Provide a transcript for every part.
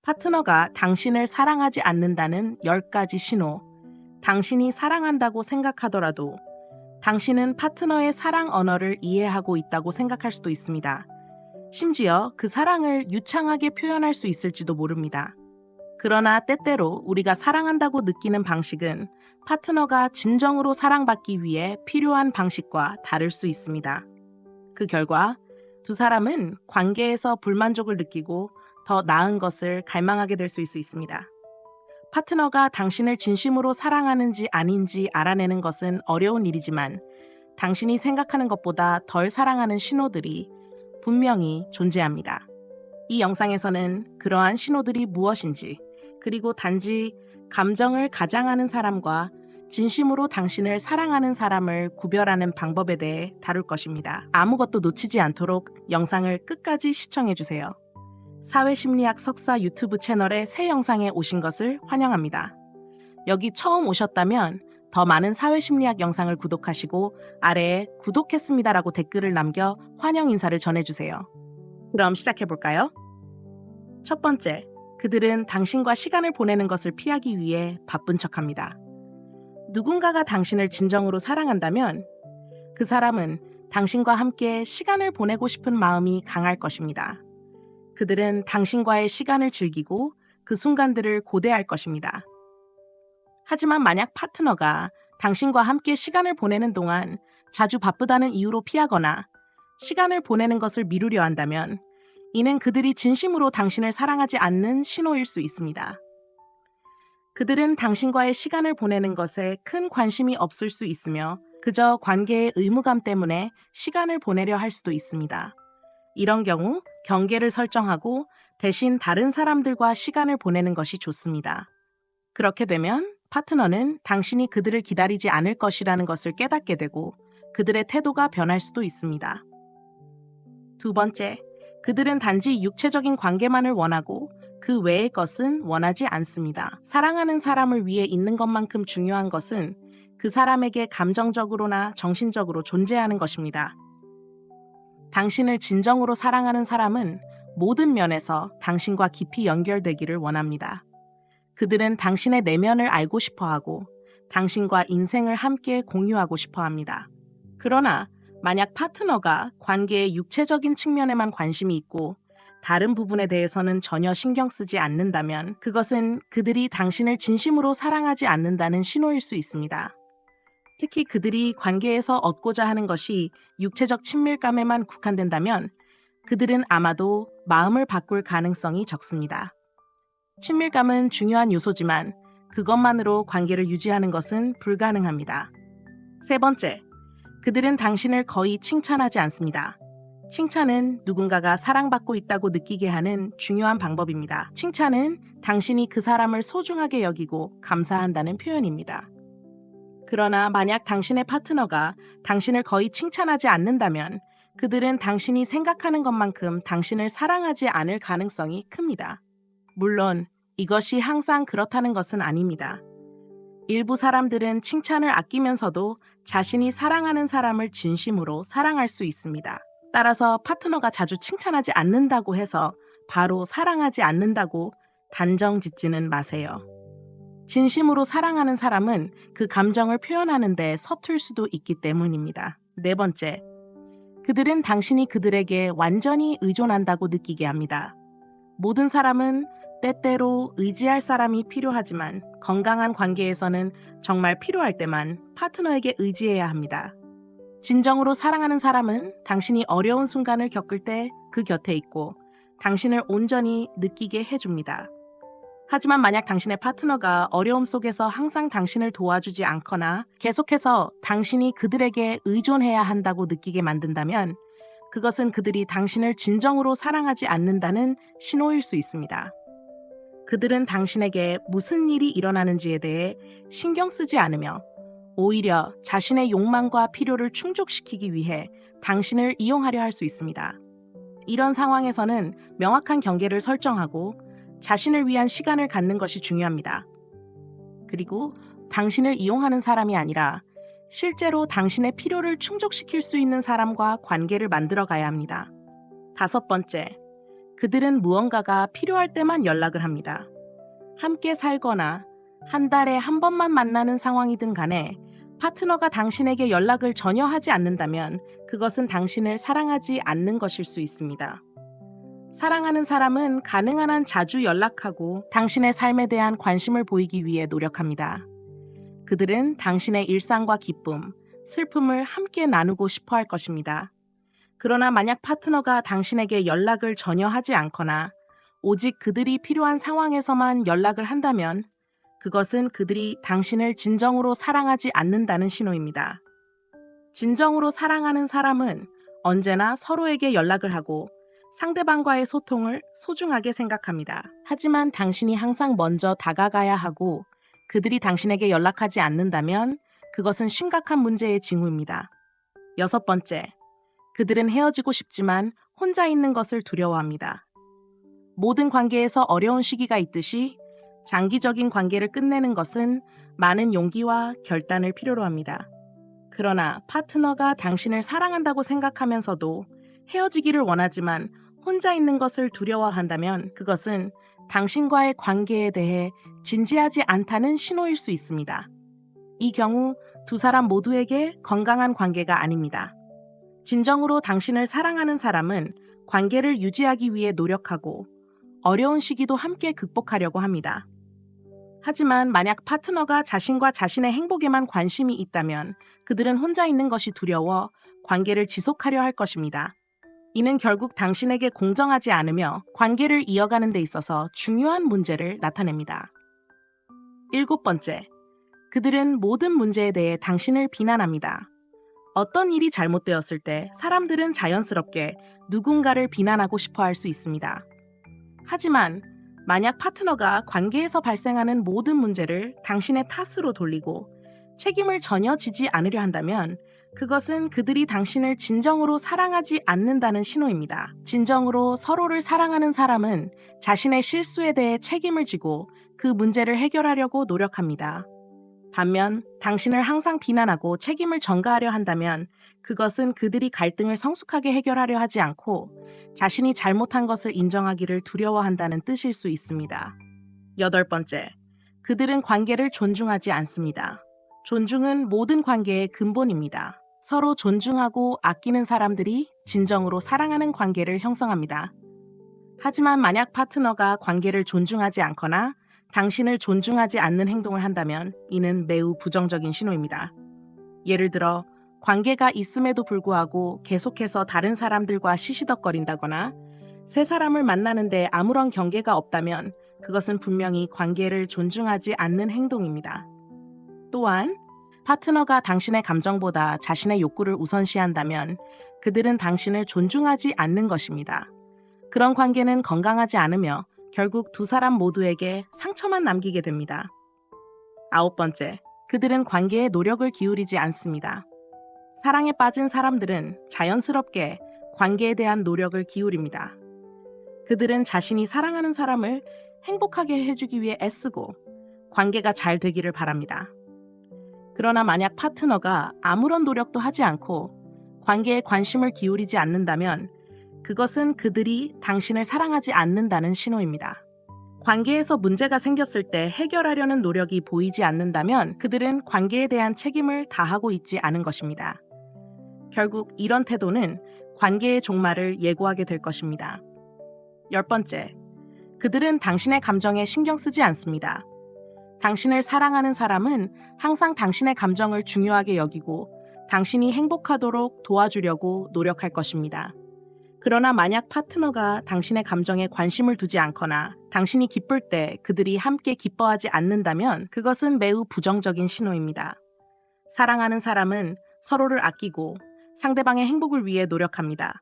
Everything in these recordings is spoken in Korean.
파트너가 당신을 사랑하지 않는다는 10가지 신호. 당신이 사랑한다고 생각하더라도 당신은 파트너의 사랑 언어를 이해하고 있다고 생각할 수도 있습니다. 심지어 그 사랑을 유창하게 표현할 수 있을지도 모릅니다. 그러나 때때로 우리가 사랑한다고 느끼는 방식은 파트너가 진정으로 사랑받기 위해 필요한 방식과 다를 수 있습니다. 그 결과 두 사람은 관계에서 불만족을 느끼고 더 나은 것을 갈망하게 될 수 있습니다. 파트너가 당신을 진심으로 사랑하는지 아닌지 알아내는 것은 어려운 일이지만 당신이 생각하는 것보다 덜 사랑하는 신호들이 분명히 존재합니다. 이 영상에서는 그러한 신호들이 무엇인지, 그리고 단지 감정을 가장하는 사람과 진심으로 당신을 사랑하는 사람을 구별하는 방법에 대해 다룰 것입니다. 아무것도 놓치지 않도록 영상을 끝까지 시청해주세요. 사회심리학 석사 유튜브 채널의 새 영상에 오신 것을 환영합니다. 여기 처음 오셨다면 더 많은 사회심리학 영상을 구독하시고 아래에 구독했습니다라고 댓글을 남겨 환영 인사를 전해주세요. 그럼 시작해볼까요? 첫 번째, 그들은 당신과 시간을 보내는 것을 피하기 위해 바쁜 척합니다. 누군가가 당신을 진정으로 사랑한다면 그 사람은 당신과 함께 시간을 보내고 싶은 마음이 강할 것입니다. 그들은 당신과의 시간을 즐기고 그 순간들을 고대할 것입니다. 하지만 만약 파트너가 당신과 함께 시간을 보내는 동안 자주 바쁘다는 이유로 피하거나 시간을 보내는 것을 미루려 한다면 이는 그들이 진심으로 당신을 사랑하지 않는 신호일 수 있습니다. 그들은 당신과의 시간을 보내는 것에 큰 관심이 없을 수 있으며 그저 관계의 의무감 때문에 시간을 보내려 할 수도 있습니다. 이런 경우 경계를 설정하고 대신 다른 사람들과 시간을 보내는 것이 좋습니다. 그렇게 되면 파트너는 당신이 그들을 기다리지 않을 것이라는 것을 깨닫게 되고 그들의 태도가 변할 수도 있습니다. 두 번째, 그들은 단지 육체적인 관계만을 원하고 그 외의 것은 원하지 않습니다. 사랑하는 사람을 위해 있는 것만큼 중요한 것은 그 사람에게 감정적으로나 정신적으로 존재하는 것입니다. 당신을 진정으로 사랑하는 사람은 모든 면에서 당신과 깊이 연결되기를 원합니다. 그들은 당신의 내면을 알고 싶어하고 당신과 인생을 함께 공유하고 싶어합니다. 그러나 만약 파트너가 관계의 육체적인 측면에만 관심이 있고 다른 부분에 대해서는 전혀 신경 쓰지 않는다면 그것은 그들이 당신을 진심으로 사랑하지 않는다는 신호일 수 있습니다. 특히 그들이 관계에서 얻고자 하는 것이 육체적 친밀감에만 국한된다면 그들은 아마도 마음을 바꿀 가능성이 적습니다. 친밀감은 중요한 요소지만 그것만으로 관계를 유지하는 것은 불가능합니다. 세 번째, 그들은 당신을 거의 칭찬하지 않습니다. 칭찬은 누군가가 사랑받고 있다고 느끼게 하는 중요한 방법입니다. 칭찬은 당신이 그 사람을 소중하게 여기고 감사한다는 표현입니다. 그러나 만약 당신의 파트너가 당신을 거의 칭찬하지 않는다면 그들은 당신이 생각하는 것만큼 당신을 사랑하지 않을 가능성이 큽니다. 물론 이것이 항상 그렇다는 것은 아닙니다. 일부 사람들은 칭찬을 아끼면서도 자신이 사랑하는 사람을 진심으로 사랑할 수 있습니다. 따라서 파트너가 자주 칭찬하지 않는다고 해서 바로 사랑하지 않는다고 단정 짓지는 마세요. 진심으로 사랑하는 사람은 그 감정을 표현하는 데 서툴 수도 있기 때문입니다. 네 번째, 그들은 당신이 그들에게 완전히 의존한다고 느끼게 합니다. 모든 사람은 때때로 의지할 사람이 필요하지만 건강한 관계에서는 정말 필요할 때만 파트너에게 의지해야 합니다. 진정으로 사랑하는 사람은 당신이 어려운 순간을 겪을 때 그 곁에 있고 당신을 온전히 느끼게 해줍니다. 하지만 만약 당신의 파트너가 어려움 속에서 항상 당신을 도와주지 않거나 계속해서 당신이 그들에게 의존해야 한다고 느끼게 만든다면 그것은 그들이 당신을 진정으로 사랑하지 않는다는 신호일 수 있습니다. 그들은 당신에게 무슨 일이 일어나는지에 대해 신경 쓰지 않으며 오히려 자신의 욕망과 필요를 충족시키기 위해 당신을 이용하려 할 수 있습니다. 이런 상황에서는 명확한 경계를 설정하고 자신을 위한 시간을 갖는 것이 중요합니다. 그리고 당신을 이용하는 사람이 아니라 실제로 당신의 필요를 충족시킬 수 있는 사람과 관계를 만들어 가야 합니다. 다섯 번째, 그들은 무언가가 필요할 때만 연락을 합니다. 함께 살거나 한 달에 한 번만 만나는 상황이든 간에 파트너가 당신에게 연락을 전혀 하지 않는다면 그것은 당신을 사랑하지 않는 것일 수 있습니다. 사랑하는 사람은 가능한 한 자주 연락하고 당신의 삶에 대한 관심을 보이기 위해 노력합니다. 그들은 당신의 일상과 기쁨, 슬픔을 함께 나누고 싶어 할 것입니다. 그러나 만약 파트너가 당신에게 연락을 전혀 하지 않거나 오직 그들이 필요한 상황에서만 연락을 한다면 그것은 그들이 당신을 진정으로 사랑하지 않는다는 신호입니다. 진정으로 사랑하는 사람은 언제나 서로에게 연락을 하고 상대방과의 소통을 소중하게 생각합니다. 하지만 당신이 항상 먼저 다가가야 하고 그들이 당신에게 연락하지 않는다면 그것은 심각한 문제의 징후입니다. 6번째, 그들은 헤어지고 싶지만 혼자 있는 것을 두려워합니다. 모든 관계에서 어려운 시기가 있듯이 장기적인 관계를 끝내는 것은 많은 용기와 결단을 필요로 합니다. 그러나 파트너가 당신을 사랑한다고 생각하면서도 헤어지기를 원하지만 혼자 있는 것을 두려워한다면 그것은 당신과의 관계에 대해 진지하지 않다는 신호일 수 있습니다. 이 경우 두 사람 모두에게 건강한 관계가 아닙니다. 진정으로 당신을 사랑하는 사람은 관계를 유지하기 위해 노력하고 어려운 시기도 함께 극복하려고 합니다. 하지만 만약 파트너가 자신과 자신의 행복에만 관심이 있다면 그들은 혼자 있는 것이 두려워 관계를 지속하려 할 것입니다. 이는 결국 당신에게 공정하지 않으며 관계를 이어가는 데 있어서 중요한 문제를 나타냅니다. 7번째, 그들은 모든 문제에 대해 당신을 비난합니다. 어떤 일이 잘못되었을 때 사람들은 자연스럽게 누군가를 비난하고 싶어 할 수 있습니다. 하지만 만약 파트너가 관계에서 발생하는 모든 문제를 당신의 탓으로 돌리고 책임을 전혀 지지 않으려 한다면 그것은 그들이 당신을 진정으로 사랑하지 않는다는 신호입니다. 진정으로 서로를 사랑하는 사람은 자신의 실수에 대해 책임을 지고 그 문제를 해결하려고 노력합니다. 반면 당신을 항상 비난하고 책임을 전가하려 한다면 그것은 그들이 갈등을 성숙하게 해결하려 하지 않고 자신이 잘못한 것을 인정하기를 두려워한다는 뜻일 수 있습니다. 8번째, 그들은 관계를 존중하지 않습니다. 존중은 모든 관계의 근본입니다. 서로 존중하고 아끼는 사람들이 진정으로 사랑하는 관계를 형성합니다. 하지만 만약 파트너가 관계를 존중하지 않거나 당신을 존중하지 않는 행동을 한다면 이는 매우 부정적인 신호입니다. 예를 들어 관계가 있음에도 불구하고 계속해서 다른 사람들과 시시덕거린다거나 새 사람을 만나는데 아무런 경계가 없다면 그것은 분명히 관계를 존중하지 않는 행동입니다. 또한 파트너가 당신의 감정보다 자신의 욕구를 우선시한다면 그들은 당신을 존중하지 않는 것입니다. 그런 관계는 건강하지 않으며 결국 두 사람 모두에게 상처만 남기게 됩니다. 9번째, 그들은 관계에 노력을 기울이지 않습니다. 사랑에 빠진 사람들은 자연스럽게 관계에 대한 노력을 기울입니다. 그들은 자신이 사랑하는 사람을 행복하게 해주기 위해 애쓰고 관계가 잘 되기를 바랍니다. 그러나 만약 파트너가 아무런 노력도 하지 않고 관계에 관심을 기울이지 않는다면 그것은 그들이 당신을 사랑하지 않는다는 신호입니다. 관계에서 문제가 생겼을 때 해결하려는 노력이 보이지 않는다면 그들은 관계에 대한 책임을 다하고 있지 않은 것입니다. 결국 이런 태도는 관계의 종말을 예고하게 될 것입니다. 10번째, 그들은 당신의 감정에 신경 쓰지 않습니다. 당신을 사랑하는 사람은 항상 당신의 감정을 중요하게 여기고 당신이 행복하도록 도와주려고 노력할 것입니다. 그러나 만약 파트너가 당신의 감정에 관심을 두지 않거나 당신이 기쁠 때 그들이 함께 기뻐하지 않는다면 그것은 매우 부정적인 신호입니다. 사랑하는 사람은 서로를 아끼고 상대방의 행복을 위해 노력합니다.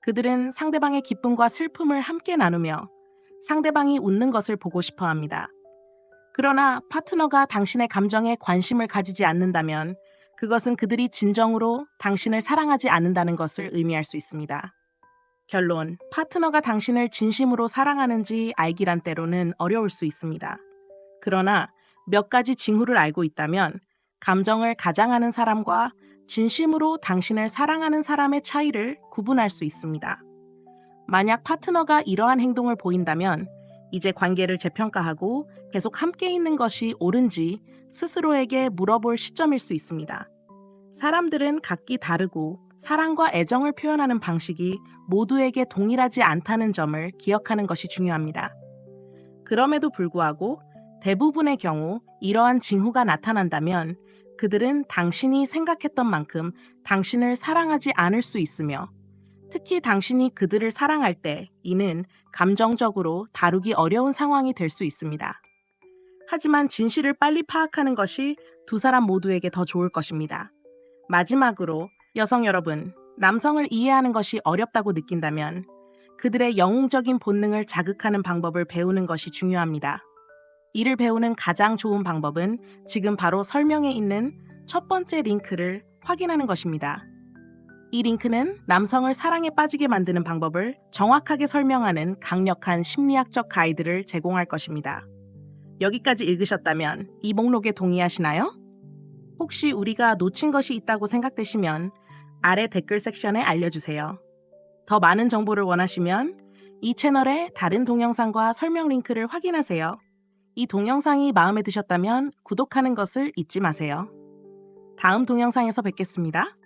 그들은 상대방의 기쁨과 슬픔을 함께 나누며 상대방이 웃는 것을 보고 싶어 합니다. 그러나 파트너가 당신의 감정에 관심을 가지지 않는다면 그것은 그들이 진정으로 당신을 사랑하지 않는다는 것을 의미할 수 있습니다. 결론, 파트너가 당신을 진심으로 사랑하는지 알기란 때로는 어려울 수 있습니다. 그러나 몇 가지 징후를 알고 있다면 감정을 가장하는 사람과 진심으로 당신을 사랑하는 사람의 차이를 구분할 수 있습니다. 만약 파트너가 이러한 행동을 보인다면 이제 관계를 재평가하고 계속 함께 있는 것이 옳은지 스스로에게 물어볼 시점일 수 있습니다. 사람들은 각기 다르고 사랑과 애정을 표현하는 방식이 모두에게 동일하지 않다는 점을 기억하는 것이 중요합니다. 그럼에도 불구하고 대부분의 경우 이러한 징후가 나타난다면 그들은 당신이 생각했던 만큼 당신을 사랑하지 않을 수 있으며 특히 당신이 그들을 사랑할 때 이는 감정적으로 다루기 어려운 상황이 될 수 있습니다. 하지만 진실을 빨리 파악하는 것이 두 사람 모두에게 더 좋을 것입니다. 마지막으로 여성 여러분, 남성을 이해하는 것이 어렵다고 느낀다면 그들의 영웅적인 본능을 자극하는 방법을 배우는 것이 중요합니다. 이를 배우는 가장 좋은 방법은 지금 바로 설명에 있는 첫 번째 링크를 확인하는 것입니다. 이 링크는 남성을 사랑에 빠지게 만드는 방법을 정확하게 설명하는 강력한 심리학적 가이드를 제공할 것입니다. 여기까지 읽으셨다면 이 목록에 동의하시나요? 혹시 우리가 놓친 것이 있다고 생각되시면 아래 댓글 섹션에 알려주세요. 더 많은 정보를 원하시면 이 채널의 다른 동영상과 설명 링크를 확인하세요. 이 동영상이 마음에 드셨다면 구독하는 것을 잊지 마세요. 다음 동영상에서 뵙겠습니다.